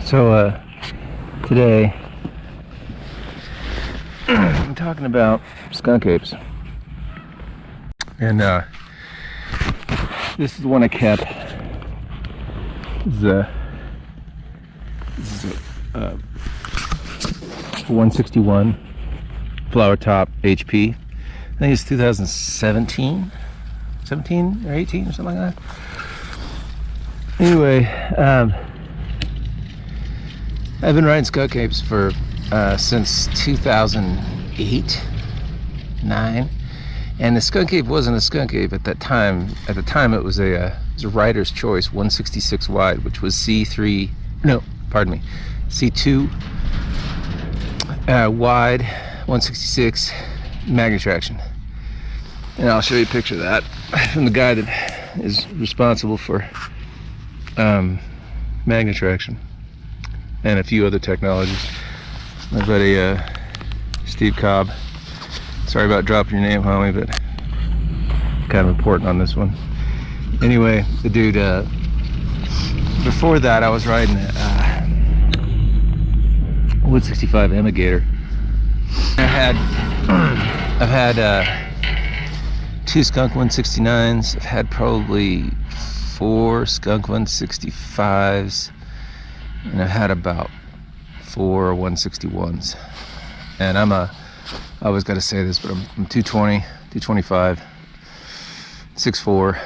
So today I'm talking about skunk apes, and this is the one I kept. This is a 161 flower top HP. I think it's 2017 or 18 or something like that. Anyway, I've been riding skunk apes for since 2008, 9, and the skunk ape wasn't a skunk ape at that time. At the time, it was a rider's choice 166 wide, which was C2 wide, 166 magnet traction. And I'll show you a picture of that from the guy that is responsible for magnet traction and a few other technologies. My buddy Steve Cobb. Sorry about dropping your name, homie, but kind of important on this one. Anyway, the dude, before that I was riding a 165 Emigator. I've had 2 skunk 169s. I've had probably 4 skunk 165s, and I've had about 4 161s. And I always got to say this, but I'm 220, 225, 6'4",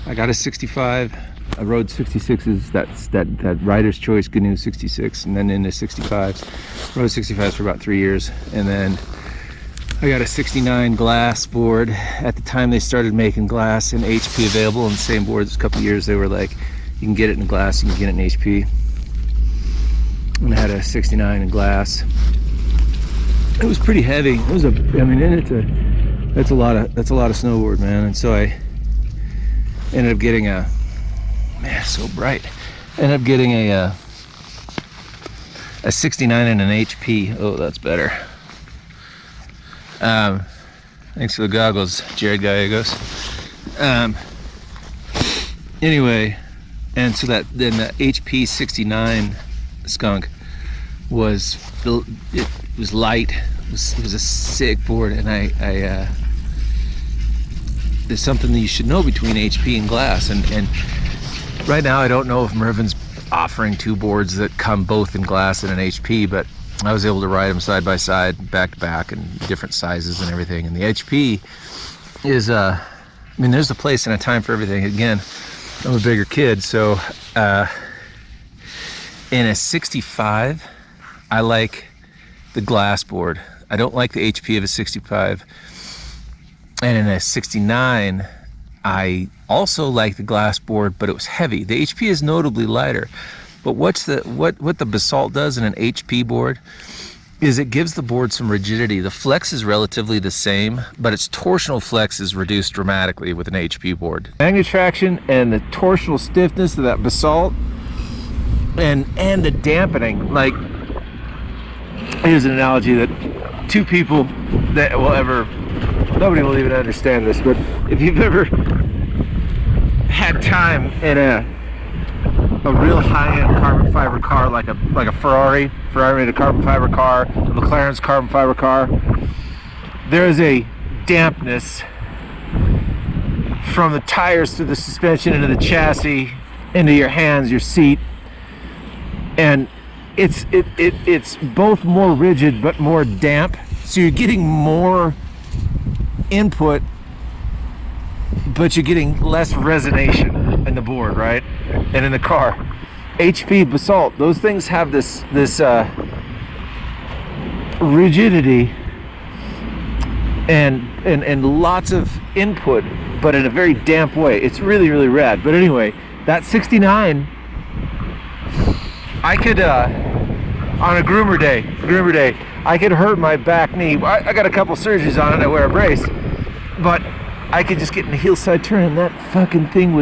I got a 65. I rode 66s, that rider's choice GNU 66, and then into 65s. Rode 65s for about 3 years, and then I got a 69 glass board. At the time they started making glass and HP available on the same boards. A couple of years they were like, you can get it in glass, you can get it in HP. And I had a 69 in glass. It was pretty heavy. It was that's a lot of snowboard, man. And so I ended up getting so bright. Ended up getting a 69 and an HP. Oh, that's better. Thanks for the goggles, Jared Gallegos. Anyway, and so then the HP 69 skunk was light. It was a sick board, and I there's something that you should know between HP and glass, and right now I don't know if Mervin's offering 2 boards that come both in glass and an HP, but I was able to ride them side by side, back to back, and different sizes and everything. And the HP is, there's a place and a time for everything. Again, I'm a bigger kid, so in a 65, I like the glass board. I don't like the HP of a 65. And in a 69, I also like the glass board, but it was heavy. The HP is notably lighter. But what the Basalt does in an HP board is it gives the board some rigidity. The flex is relatively the same, but its torsional flex is reduced dramatically with an HP board. Magnet traction and the torsional stiffness of that Basalt and the dampening. Like, here's an analogy that 2 people that will ever, nobody will even understand this, but if you've ever had time in a real high-end carbon fiber car, like a Ferrari made a carbon fiber car, a McLaren's carbon fiber car, there is a dampness from the tires to the suspension into the chassis, into your hands, your seat, and it's both more rigid but more damp, so you're getting more input, but you're getting less resonation in the board, right? And in the car. HP, Basalt, those things have this rigidity and lots of input, but in a very damp way. It's really, really rad. But anyway, that 69, I could on a groomer day, I could hurt my back knee. I got a couple surgeries on it, I wear a brace, but I could just get in the heel side turn, and that fucking thing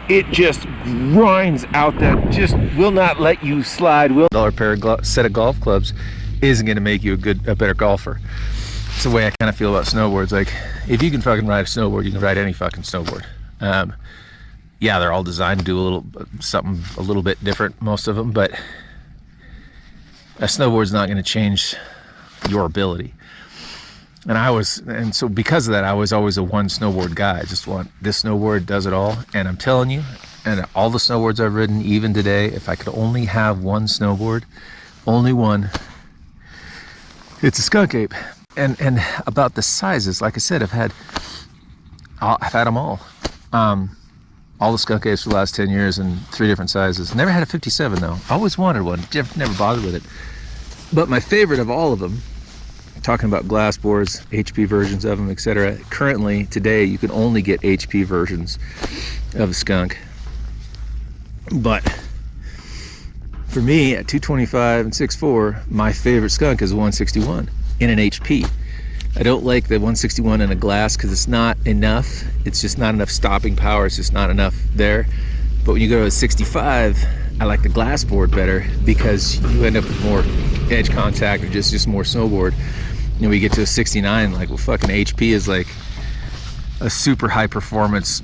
it just grinds out, that just will not let you slide. $1 pair of set of golf clubs isn't going to make you a better golfer. it's the way I kind of feel about snowboards. Like, if you can fucking ride a snowboard, you can ride any fucking snowboard. Yeah, they're all designed to do something a little bit different, most of them, but a snowboard's not going to change your ability. And so because of that, I was always a one snowboard guy. I just want this snowboard does it all. And I'm telling you, and all the snowboards I've ridden, even today, if I could only have one snowboard, only one, it's a Skunk Ape. And about the sizes, like I said, I've had them all. All the Skunk Apes for the last 10 years in 3 different sizes. Never had a 57 though. Always wanted one. Never bothered with it. But my favorite of all of them, talking about glass boards, HP versions of them, etc. Currently, today, you can only get HP versions of a Skunk. But for me, at 225 and 6'4", my favorite Skunk is a 161 in an HP. I don't like the 161 in a glass because it's not enough. It's just not enough stopping power. It's just not enough there. But when you go to a 65, I like the glass board better because you end up with more edge contact or just more snowboard. You know, we get to a 69, like, well, fucking HP is like a super high performance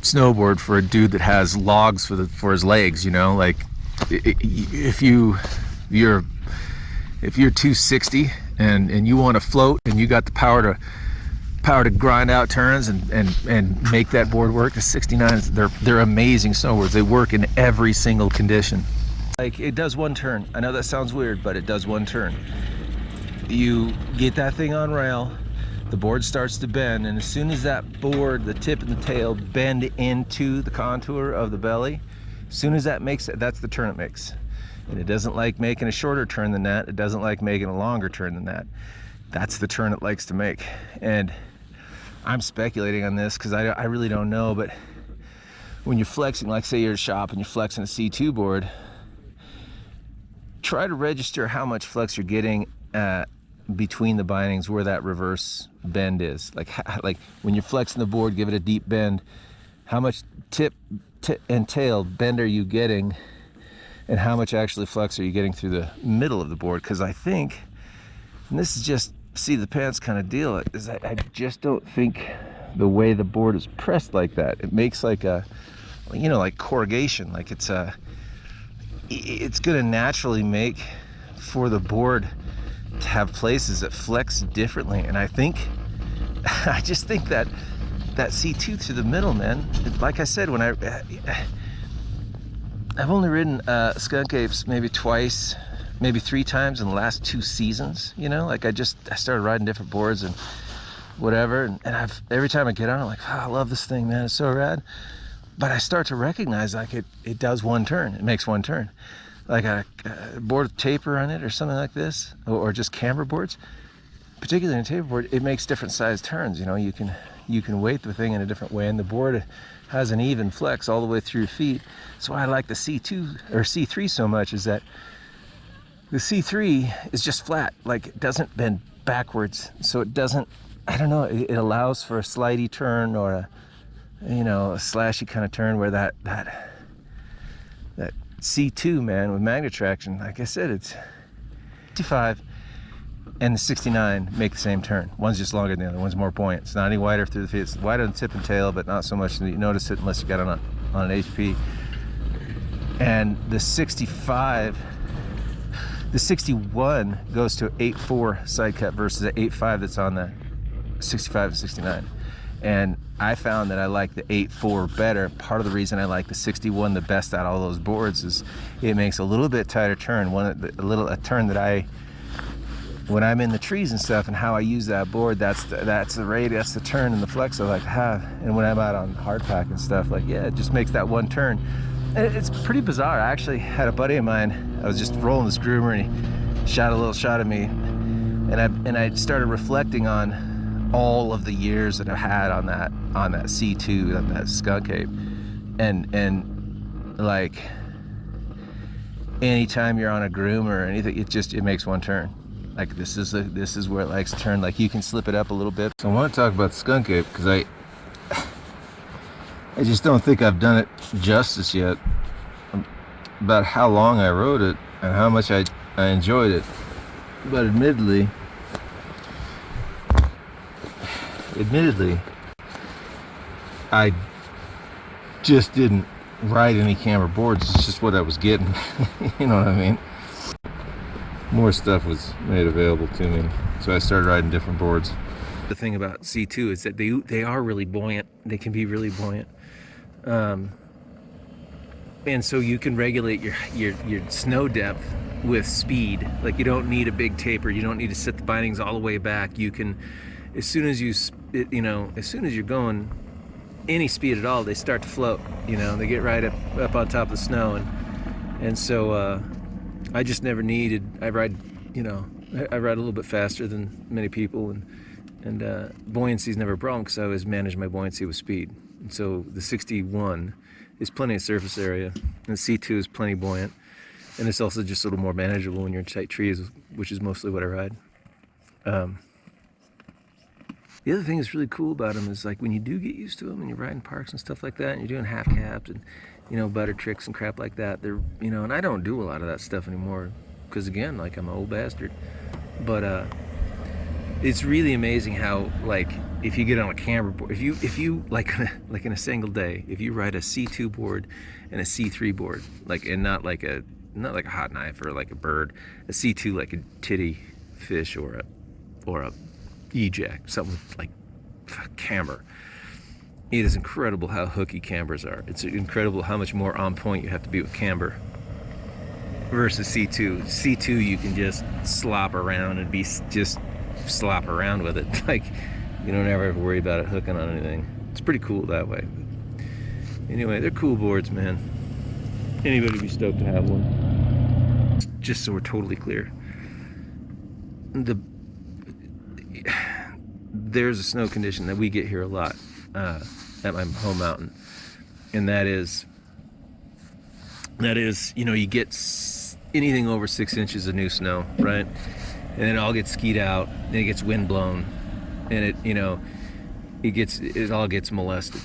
snowboard for a dude that has logs for his legs, you know? Like, if you're 260 and you want to float and you got the power to grind out turns and make that board work, the 69s, they're amazing snowboards. They work in every single condition. Like, it does one turn. I know that sounds weird, but it does one turn. You get that thing on rail, the board starts to bend, and as soon as that board, the tip and the tail, bend into the contour of the belly, as soon as that makes it, that's the turn it makes. And it doesn't like making a shorter turn than that. It doesn't like making a longer turn than that. That's the turn it likes to make. And I'm speculating on this because I really don't know, but when you're flexing, like say you're at a shop and you're flexing a C2 board, try to register how much flex you're getting between the bindings where that reverse bend is. Like when you're flexing the board, give it a deep bend. How much tip and tail bend are you getting, and how much actually flex are you getting through the middle of the board? Because I think, and this is just see the pants kind of deal, is I just don't think the way the board is pressed like that, it makes like a, you know, like corrugation. Like it's gonna naturally make for the board to have places that flex differently. And I just think that C2 through the middle, man, like I said, when I've only ridden Skunk Apes maybe twice, maybe 3 times in the last 2 seasons, you know, like I started riding different boards and whatever, and every time I get on, I'm like, oh, I love this thing, man, it's so rad. But I start to recognize like it does one turn, it makes one turn. Like a board with taper on it or something like this, or just camber boards, particularly in a taper board, it makes different size turns. You know, you can weight the thing in a different way, and the board has an even flex all the way through your feet. So why I like the C2 or C3 so much is that the C3 is just flat, like it doesn't bend backwards, so it doesn't, I don't know, it allows for a slidey turn or a, you know, a slashy kind of turn where that C2, man, with magnet traction, like I said, it's 55 and the 69 make the same turn. One's just longer than the other, one's more buoyant. It's not any wider through the feet. It's wider than tip and tail, but not so much that you notice it unless you got it on an HP. And the 65, the 61 goes to an 8.4 side cut versus an 8.5 that's on the 65 and 69. And I found that I like the 8.4 better. Part of the reason I like the 61 the best out of all those boards is it makes a little bit tighter turn. A turn that when I'm in the trees and stuff, and how I use that board, that's the radius, the turn and the flex I like to have. And when I'm out on hard pack and stuff, like, yeah, it just makes that one turn. And it's pretty bizarre. I actually had a buddy of mine, I was just rolling this groomer and he shot a little shot at me, and I started reflecting on all of the years that I've had on that C2, on that Skunk Ape, and like anytime you're on a groomer or anything, it makes one turn. Like this is where it likes to turn. Like you can slip it up a little bit. So I want to talk about the Skunk Ape because I just don't think I've done it justice yet about how long I rode it and how much I enjoyed it. But admittedly, admittedly, I just didn't ride any camber boards. It's just what I was getting. You know what I mean? More stuff was made available to me, so I started riding different boards. The thing about C2 is that they are really buoyant. They can be really buoyant, and so you can regulate your snow depth with speed. Like, you don't need a big taper. You don't need to set the bindings all the way back. You can, as soon as as soon as you're going any speed at all, they start to float. They get right up on top of the snow, and so I just never needed. I ride a little bit faster than many people, and buoyancy is never a problem because I always manage my buoyancy with speed. And so the 61 is plenty of surface area, and the C2 is plenty buoyant, and it's also just a little more manageable when you're in tight trees, which is mostly what I ride. The other thing that's really cool about them is, like, when you do get used to them and you're riding parks and stuff like that, and you're doing half caps and butter tricks and crap like that, they're and I don't do a lot of that stuff anymore because, again, like, I'm an old bastard. But it's really amazing how, like, if you get on a camber board, if you like in a single day, if you ride a C2 board and a C3 board, like, and not like a hot knife or like a bird, a C2 like a titty fish or a E-jack, something like camber. It is incredible how hooky cambers are. It's incredible how much more on point you have to be with camber versus C2. C2, you can just slop around and just slop around with it. Like, you don't ever have to worry about it hooking on anything. It's pretty cool that way. Anyway, they're cool boards, man. Anybody would be stoked to have one. Just so we're totally clear, there's a snow condition that we get here a lot at my home mountain, and that is you get anything over 6 inches of new snow, right? And it all gets skied out, and it gets wind blown, and it all gets molested.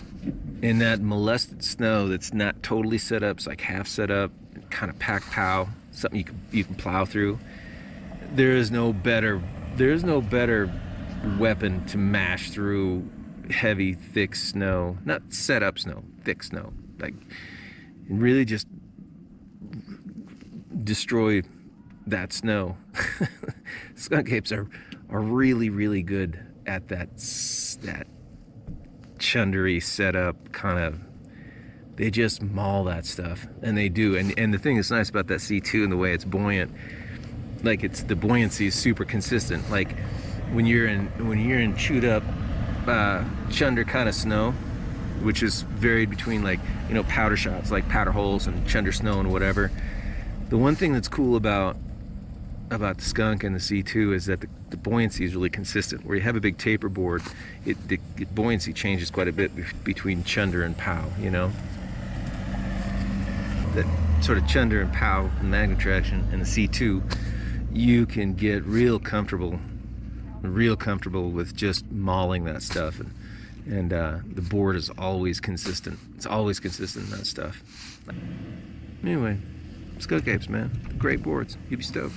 And that molested snow that's not totally set up, it's like half set up, kind of pack pow, something you can plow through. There is no better weapon to mash through heavy, thick snow, not set up snow, thick snow, like, and really just destroy that snow. Skunk apes are really, really good at that chundery setup kind of. They just maul that stuff, and they do. And the thing that's nice about that C2 and the way it's buoyant, like, the buoyancy is super consistent. Like, when you're in chewed up chunder kind of snow, which is varied between, like, powder shots, like powder holes and chunder snow and whatever. The one thing that's cool about the Skunk and the C2 is that the buoyancy is really consistent. Where you have a big taper board, the buoyancy changes quite a bit between chunder and pow. That sort of chunder and pow and magnet traction, and the C2, you can get real comfortable with just mauling that stuff, and the board is always consistent. It's always consistent in that stuff. Anyway, Skunk apes, man, great boards. You'd be stoked.